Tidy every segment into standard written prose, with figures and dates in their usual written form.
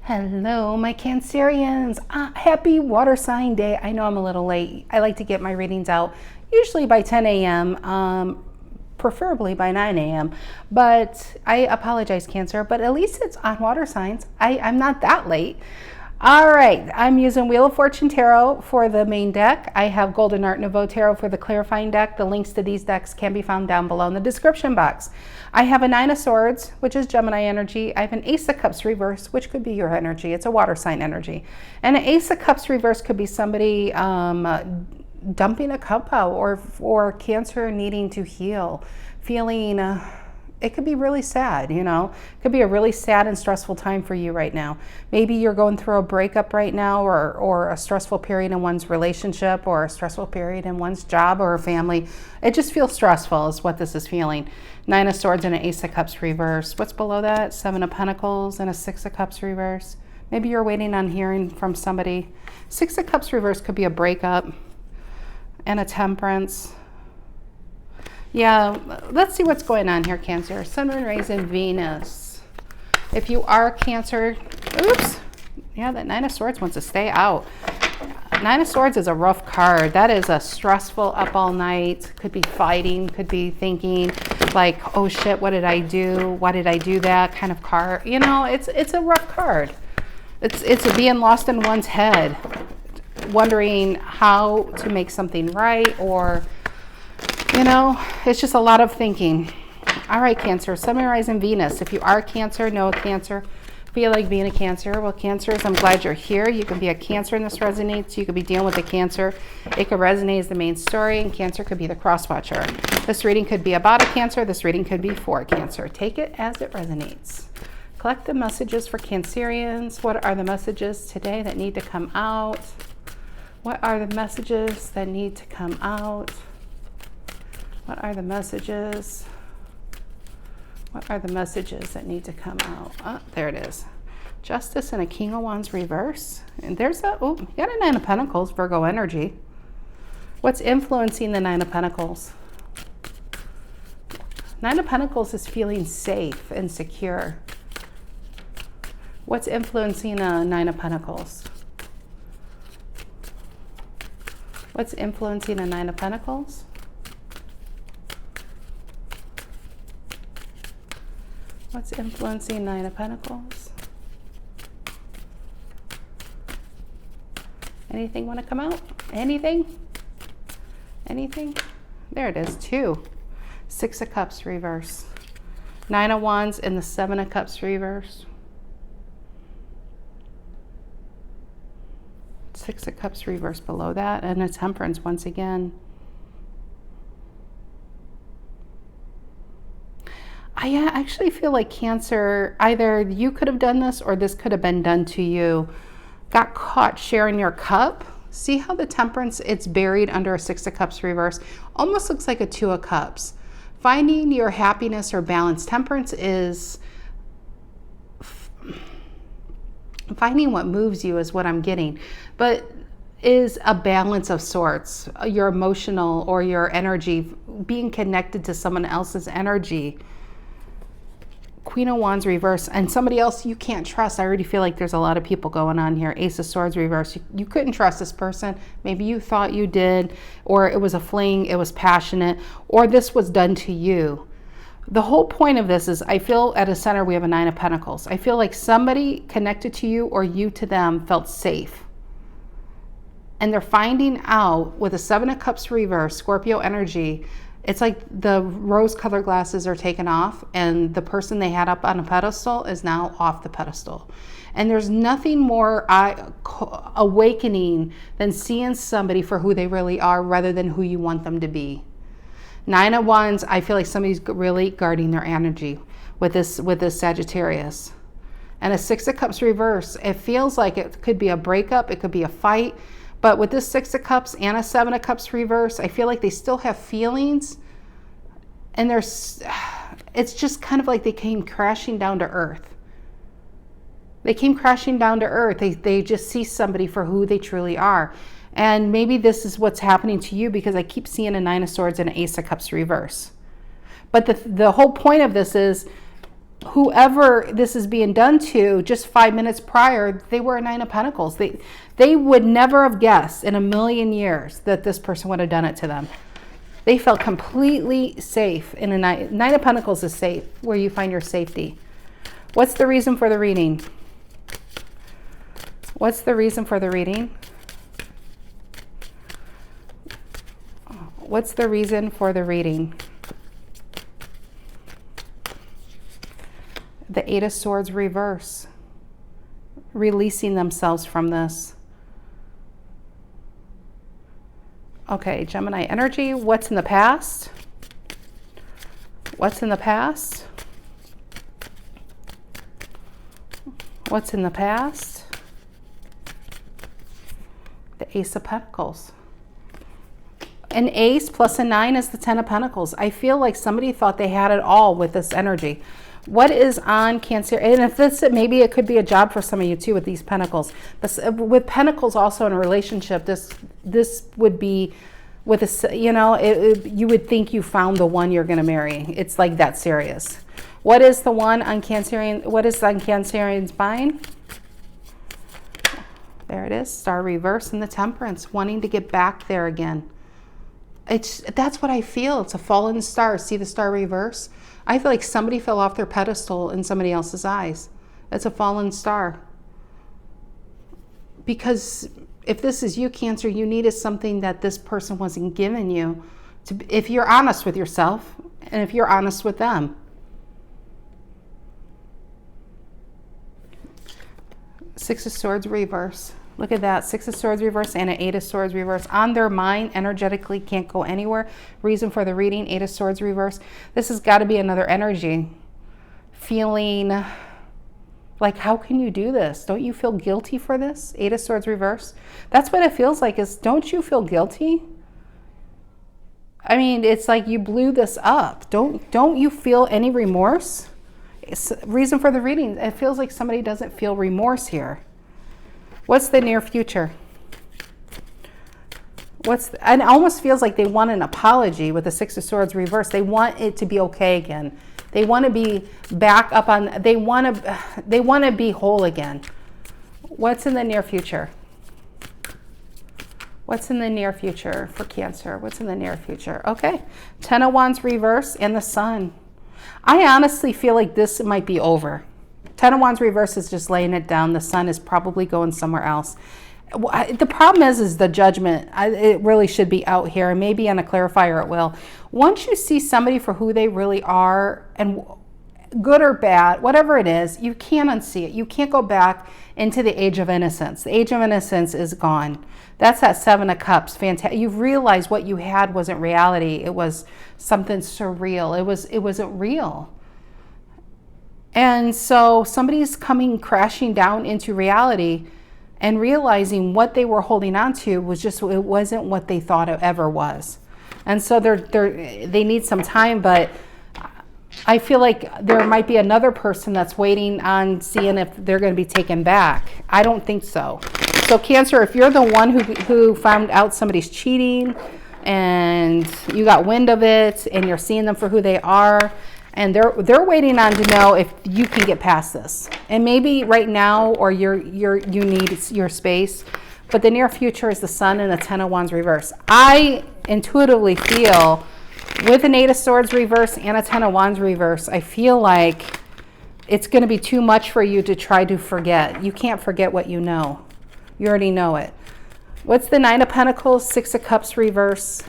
Hello, my Cancerians. Happy water sign day. I know I'm a little late. I like to get my readings out usually by 10 a.m., preferably by 9 a.m. But I apologize, Cancer, but at least it's on water signs. I'm not that late. All right, I'm using Wheel of Fortune Tarot for the main deck. I have Golden Art Nouveau Tarot for the clarifying deck. The links to these decks can be found down below in the description box. I have a Nine of Swords, which is Gemini energy. I have an Ace of Cups reverse, which could be your energy. It's a water sign energy. And an Ace of Cups reverse could be somebody dumping a cup out, or Cancer needing to heal, feeling... it could be really sad, you know. It could be a really sad and stressful time for you right now. Maybe you're going through a breakup right now, or a stressful period in one's relationship, or a stressful period in one's job or family. It just feels stressful is what this is feeling. Nine of Swords and an Ace of Cups reverse. What's below that? Seven of Pentacles and a Six of Cups reverse. Maybe you're waiting on hearing from somebody. Six of Cups reverse could be a breakup and a Temperance. Yeah, let's see what's going on here, Cancer. Sun, Moon, Rising, Venus. If you are Cancer, oops. Yeah, that Nine of Swords wants to stay out. Nine of Swords is a rough card. That is a stressful up all night. Could be fighting, could be thinking like, oh shit, what did I do? Why did I do that kind of card? You know, it's a rough card. It's being lost in one's head, wondering how to make something right, or you know, it's just a lot of thinking. All right, Cancer, Sun, Moon, Rising, Venus. If you are Cancer, know a Cancer, feel like being a Cancer. Well, Cancers, I'm glad you're here. You can be a Cancer and this resonates. You could be dealing with a Cancer. It could resonate as the main story, and Cancer could be the cross watcher. This reading could be about a Cancer. This reading could be for a Cancer. Take it as it resonates. Collect the messages for Cancerians. What are the messages today that need to come out? What are the messages that need to come out? What are the messages? What are the messages that need to come out? Oh, there it is. Justice and a King of Wands reverse. And there's a, oh, you got a Nine of Pentacles, Virgo energy. What's influencing the Nine of Pentacles? Nine of Pentacles is feeling safe and secure. What's influencing a Nine of Pentacles? What's influencing a Nine of Pentacles? What's influencing Nine of Pentacles? Anything want to come out? Anything? Anything? There it is, two. Six of Cups reverse. Nine of Wands and the Seven of Cups reverse. Six of Cups reverse below that, and a Temperance once again. I actually feel like Cancer, either you could have done this or this could have been done to you. Got caught sharing your cup. See how the Temperance, it's buried under a Six of Cups reverse. Almost looks like a Two of Cups. Finding your happiness or balance. Temperance is finding what moves you is what I'm getting. But is a balance of sorts. Your emotional or your energy, being connected to someone else's energy. Queen of Wands reverse, and somebody else you can't trust. I already feel like there's a lot of people going on here. Ace of Swords reverse. You couldn't trust this person. Maybe you thought you did, or it was a fling, it was passionate, or this was done to you. The whole point of this is, I feel at a center we have a Nine of Pentacles. I feel like somebody connected to you or you to them felt safe. And they're finding out with a Seven of Cups reverse, Scorpio energy, it's like the rose-colored glasses are taken off, and the person they had up on a pedestal is now off the pedestal. And there's nothing more awakening than seeing somebody for who they really are rather than who you want them to be. Nine of Wands, I feel like somebody's really guarding their energy with this Sagittarius. And a Six of Cups reverse, it feels like it could be a breakup, it could be a fight. But with this Six of Cups and a Seven of Cups reverse, I feel like they still have feelings. And it's just kind of like they came crashing down to earth. They came crashing down to earth. They just see somebody for who they truly are. And maybe this is what's happening to you, because I keep seeing a Nine of Swords and an Ace of Cups reverse. But the whole point of this is whoever this is being done to just 5 minutes prior, they were a Nine of Pentacles. They would never have guessed in a million years that this person would have done it to them. They felt completely safe in a Nine of Pentacles is safe, where you find your safety. What's the reason for the reading? What's the reason for the reading? What's the reason for the reading? The Eight of Swords reverse. Releasing themselves from this. Okay, Gemini energy. What's in the past? What's in the past? What's in the past? The Ace of Pentacles. An ace plus a 9 is the 10 of Pentacles. I feel like somebody thought they had it all with this energy. What is on Cancer? And if this, maybe it could be a job for some of you too with these Pentacles. But with Pentacles also in a relationship, this would be with a, you know, you would think you found the one you're going to marry. It's like that serious. What is the one on Cancerian? What is on Cancerian spine? There it is. Star reverse and the Temperance, wanting to get back there again. That's what I feel. It's a fallen star. See the star reverse? I feel like somebody fell off their pedestal in somebody else's eyes. It's a fallen star. Because if this is you, Cancer, you needed something that this person wasn't giving you. If you're honest with yourself and if you're honest with them. Six of Swords reverse. Look at that. Six of Swords reverse and an Eight of Swords reverse. On their mind, energetically, can't go anywhere. Reason for the reading, Eight of Swords reverse. This has got to be another energy. Feeling like, how can you do this? Don't you feel guilty for this? Eight of Swords reverse. That's what it feels like, is don't you feel guilty? I mean, it's like you blew this up. Don't you feel any remorse? Reason for the reading. It feels like somebody doesn't feel remorse here. What's the near future? And it almost feels like they want an apology with the Six of Swords reverse. They want it to be okay again. They want to be back up on, they want to be whole again. What's in the near future? What's in the near future for Cancer? What's in the near future? Okay. Ten of Wands reverse and the Sun. I honestly feel like this might be over. Ten of Wands reverse is just laying it down. The Sun is probably going somewhere else. The problem is the Judgment. It really should be out here, and maybe on a clarifier it will. Once you see somebody for who they really are, and good or bad, whatever it is, you can't unsee it. You can't go back into the age of innocence. The age of innocence is gone. That's that Seven of Cups. Fantastic. You've realized what you had wasn't reality. It was something surreal. It wasn't real. And so somebody's coming crashing down into reality and realizing what they were holding on to was just, it wasn't what they thought it ever was. And so they need some time, but I feel like there might be another person that's waiting on seeing if they're going to be taken back. I don't think so. So Cancer, if you're the one who found out somebody's cheating and you got wind of it and you're seeing them for who they are, and they're waiting on to know if you can get past this. And maybe right now, or you need your space, but the near future is the Sun and the Ten of Wands reverse. I intuitively feel with an Eight of Swords reverse and a Ten of Wands reverse, I feel like it's going to be too much for you to try to forget. You can't forget what you know. You already know it. What's the Nine of Pentacles, Six of Cups reverse,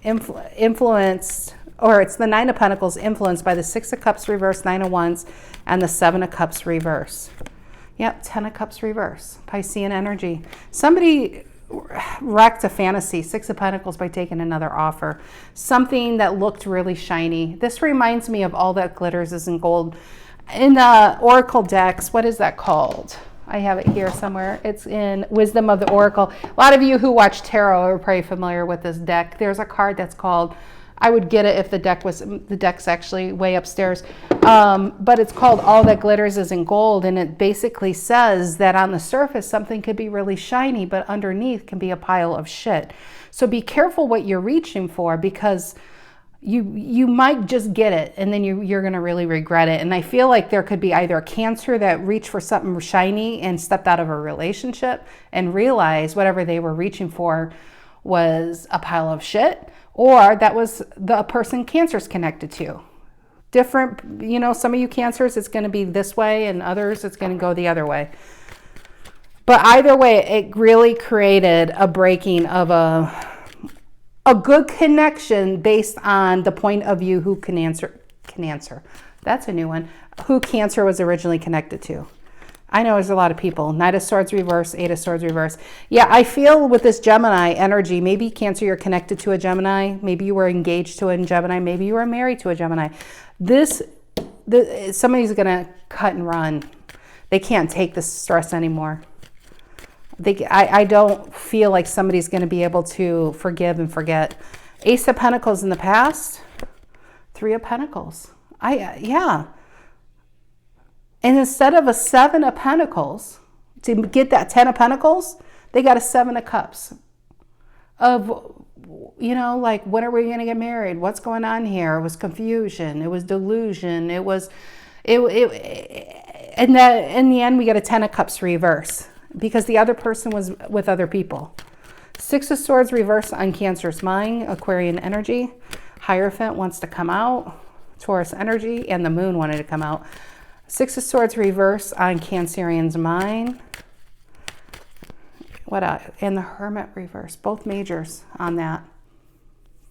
influenced, or it's the Nine of Pentacles influenced by the Six of Cups reverse, Nine of Wands, and the Seven of Cups reverse. Yep, Ten of Cups reverse, Piscean energy. Somebody wrecked a fantasy, Six of Pentacles, by taking another offer. Something that looked really shiny. This reminds me of All That Glitters Isn't Gold. In the Oracle decks, what is that called? I have it here somewhere. It's in Wisdom of the Oracle. A lot of you who watch tarot are probably familiar with this deck. There's a card that's called, I would get it if the deck's actually way upstairs. But it's called All That Glitters Isn't Gold. And it basically says that on the surface, something could be really shiny, but underneath can be a pile of shit. So be careful what you're reaching for, because you might just get it, and then you're going to really regret it. And I feel like there could be either a Cancer that reached for something shiny and stepped out of a relationship and realized whatever they were reaching for was a pile of shit, or that was the person Cancer's connected to. Different, some of you Cancers, it's going to be this way, and others, it's going to go the other way. But either way, it really created a breaking of a good connection based on the point of view who can answer. That's a new one. Who Cancer was originally connected to. I know there's a lot of people. Knight of Swords reverse, Eight of Swords reverse. Yeah, I feel with this Gemini energy, maybe Cancer, you're connected to a Gemini. Maybe you were engaged to a Gemini. Maybe you were married to a Gemini. Somebody's going to cut and run. They can't take the stress anymore. I don't feel like somebody's going to be able to forgive and forget. Ace of Pentacles in the past. Three of Pentacles. Yeah. And instead of a Seven of Pentacles, to get that 10 of Pentacles, they got a Seven of Cups. Of, like, when are we going to get married? What's going on here? It was confusion. It was delusion. And that in the end, we get a 10 of Cups reverse because the other person was with other people. Six of Swords reverse on Cancer's mind, Aquarian energy. Hierophant wants to come out, Taurus energy, and the moon wanted to come out. Six of Swords reverse on Cancerian's mind. And the Hermit reverse, both majors on that.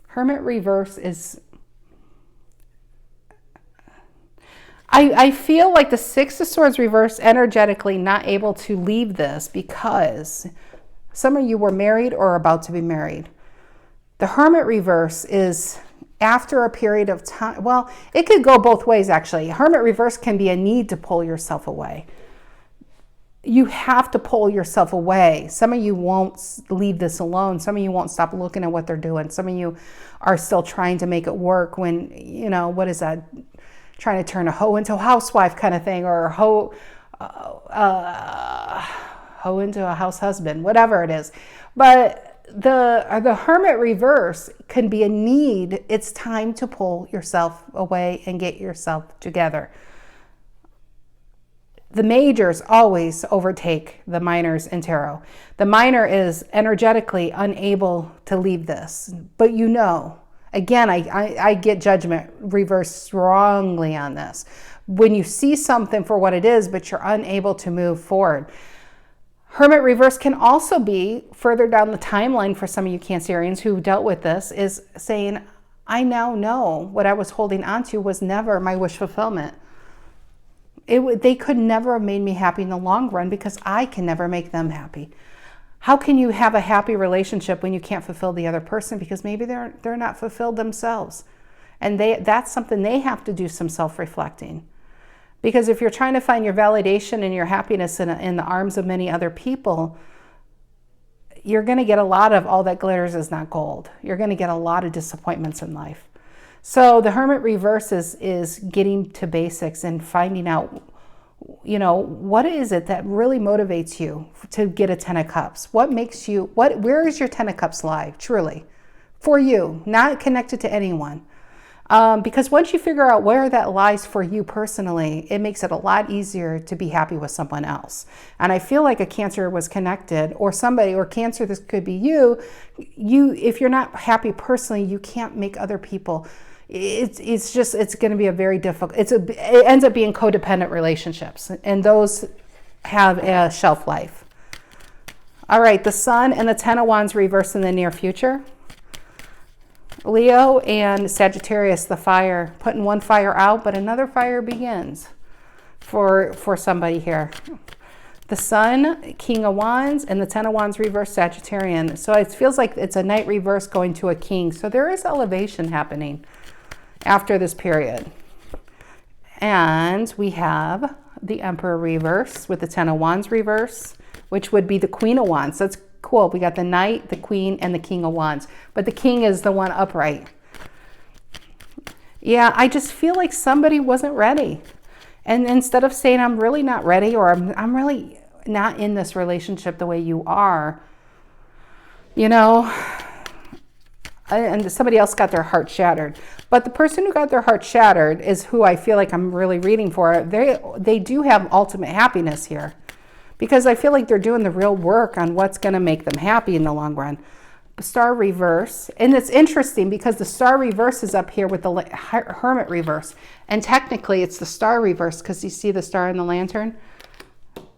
Hermit reverse is, I feel like the Six of Swords reverse energetically not able to leave this because some of you were married or about to be married. The Hermit reverse is after a period of time. Well, it could go both ways, actually. Hermit reverse can be a need to pull yourself away. You have to pull yourself away. Some of you won't leave this alone. Some of you won't stop looking at what they're doing. Some of you are still trying to make it work when, what is that? Trying to turn a hoe into a housewife kind of thing, or hoe into a house husband, whatever it is. But the Hermit reverse can be a need. It's time to pull yourself away and get yourself together. The majors always overtake the minors in tarot. The minor is energetically unable to leave this, but again, I get judgment reversed strongly on this. When you see something for what it is, but you're unable to move forward. Hermit reverse can also be further down the timeline for some of you Cancerians who dealt with this, is saying, I now know what I was holding on to was never my wish fulfillment. They could never have made me happy in the long run because I can never make them happy. How can you have a happy relationship when you can't fulfill the other person? Because maybe they're not fulfilled themselves. And that's something they have to do some self-reflecting. Because if you're trying to find your validation and your happiness in the arms of many other people, you're going to get a lot of all that glitters is not gold. You're going to get a lot of disappointments in life. So the Hermit reverse is getting to basics and finding out, what is it that really motivates you to get a 10 of Cups? What makes you, where is your 10 of Cups lie, truly? For you, not connected to anyone. Because once you figure out where that lies for you personally, it makes it a lot easier to be happy with someone else. And I feel like a Cancer was connected, or somebody, or Cancer, this could be you, if you're not happy personally, you can't make other people. It's going to be a very difficult, it ends up being codependent relationships, and those have a shelf life. All right, the Sun and the 10 of Wands reverse in the near future. Leo and Sagittarius, the fire, putting one fire out, but another fire begins for somebody here. The Sun, King of Wands, and the 10 of Wands reverse, Sagittarian. So it feels like it's a Knight reverse going to a King. So there is elevation happening after this period. And we have the Emperor reverse with the 10 of Wands reverse, which would be the Queen of Wands. That's cool. We got the Knight, the Queen, and the King of Wands. But the King is the one upright. Yeah, I just feel like somebody wasn't ready. And instead of saying, I'm really not ready, or I'm really not in this relationship the way you are, and somebody else got their heart shattered. But the person who got their heart shattered is who I feel like I'm really reading for. They do have ultimate happiness here, because I feel like they're doing the real work on what's going to make them happy in the long run. Star reverse, and it's interesting because the star reverse is up here with the hermit reverse, and technically it's the star reverse because you see the star in the lantern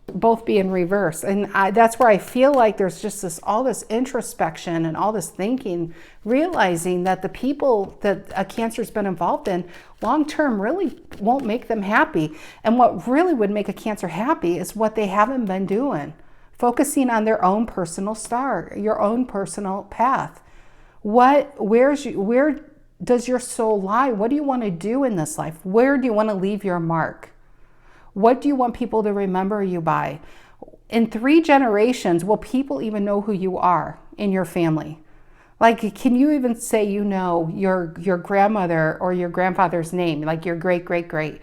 both be in reverse, and that's where I feel like there's just all this introspection and all this thinking, realizing that the people that a Cancer's been involved in long term really won't make them happy. And what really would make a Cancer happy is what they haven't been doing, focusing on their own personal star, your own personal path. Where does your soul lie? What do you want to do in this life? Where do you want to leave your mark? What do you want people to remember you by? In 3 generations, will people even know who you are in your family? Like, can you even say you know your grandmother or your grandfather's name, like your great, great, great?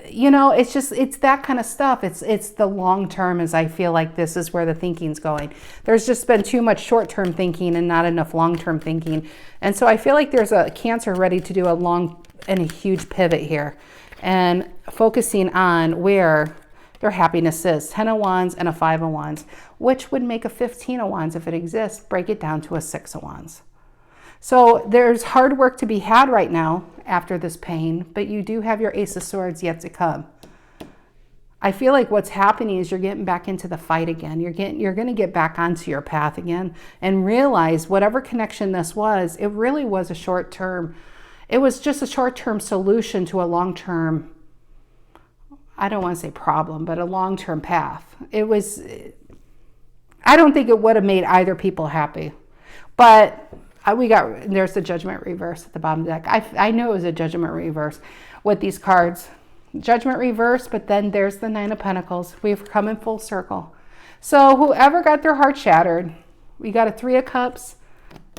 You know, it's that kind of stuff. It's the long term, as I feel like this is where the thinking's going. There's just been too much short-term thinking and not enough long-term thinking. And so I feel like there's a Cancer ready to do a long and a huge pivot here, and focusing on where their happiness is. 10 of Wands and a 5 of Wands, which would make a 15 of Wands if it exists. Break it down to a 6 of Wands. So there's hard work to be had right now after this pain, but you do have your Ace of Swords yet to come. I feel like what's happening is you're getting back into the fight again. You're going to get back onto your path again and realize whatever connection this was, it really was a short-term. It was just a short-term solution to a long-term, I don't want to say problem, but a long-term path. I don't think it would have made either people happy. But there's the Judgment reverse at the bottom of the deck. I knew it was a Judgment reverse with these cards. Judgment reverse, but then there's the 9 of Pentacles. We've come in full circle. So whoever got their heart shattered, we got a 3 of Cups,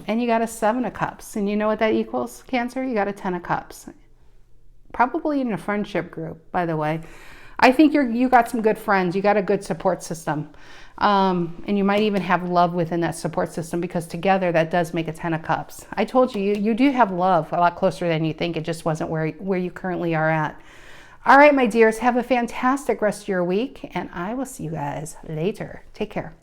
and you got a 7 of Cups. And you know what that equals, Cancer? You got a 10 of Cups. Probably in a friendship group, by the way. I think you got some good friends. You got a good support system. And you might even have love within that support system, because together that does make a 10 of Cups. I told you, you do have love a lot closer than you think. It just wasn't where you currently are at. All right, my dears, have a fantastic rest of your week, and I will see you guys later. Take care.